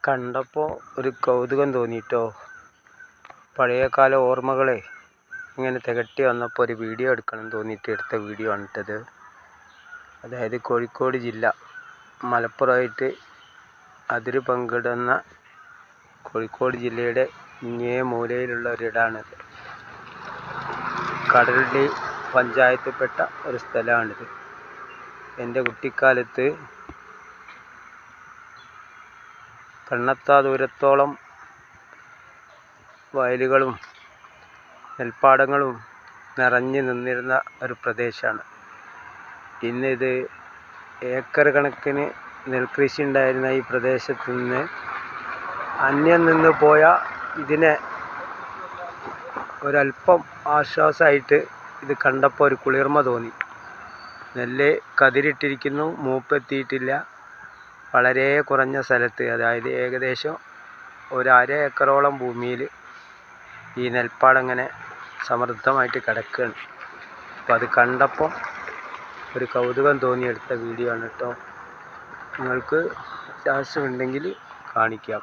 കണ്ടപ്പോൾ ഒരു കൗതുകം തോന്നിയിട്ടോ. പഴയകാല ഓർമ്മകളെ ഇങ്ങനെ തികട്ടി വന്നപ്പോൾ ഒരു വീഡിയോ എടുക്കണം തോന്നിയിട്ട് എടുത്ത വീഡിയോ ആണ് ഇട്ടത്. അതായത് കോഴിക്കോട് ജില്ല മലപ്പുറമായിട്ട് അതിര് പങ്കിടുന്ന കോഴിക്കോട് ജില്ലയുടെ ഇങ്ങേ മൂലയിലുള്ള ഒരിടാണിത്. കടലുണ്ടി പഞ്ചായത്തിൽപ്പെട്ട ഒരു സ്ഥലമാണിത്. എൻ്റെ കുട്ടിക്കാലത്ത് കണ്ണെത്താ ദൂരത്തോളം വയലുകളും നെൽപ്പാടങ്ങളും നിറഞ്ഞു നിന്നിരുന്ന ഒരു പ്രദേശമാണ്. ഇന്നിത് ഏക്കർ കണക്കിന് നെൽകൃഷി ഉണ്ടായിരുന്ന ഈ പ്രദേശത്ത് നിന്ന് അന്യം നിന്ന് പോയ ഇതിനെ ഒരല്പം ആശ്വാസമായിട്ട് ഇത് കണ്ടപ്പോൾ ഒരു കുളിർമ തോന്നി. നെല്ല് കതിരിട്ടിരിക്കുന്നു, മൂപ്പെത്തിയിട്ടില്ല. വളരെ കുറഞ്ഞ സ്ഥലത്ത്, അതായത് ഏകദേശം ഒരു 1/2 ഏക്കറോളം ഭൂമിയിൽ ഈ നെൽപ്പാടം ഇങ്ങനെ സമൃദ്ധമായിട്ട് കിടക്കുകയാണ്. അപ്പോൾ അത് കണ്ടപ്പോൾ ഒരു കൗതുകം തോന്നിയെടുത്ത വീഡിയോ ആണ് കേട്ടോ. നിങ്ങൾക്ക് ആവശ്യമുണ്ടെങ്കിൽ കാണിക്കാം.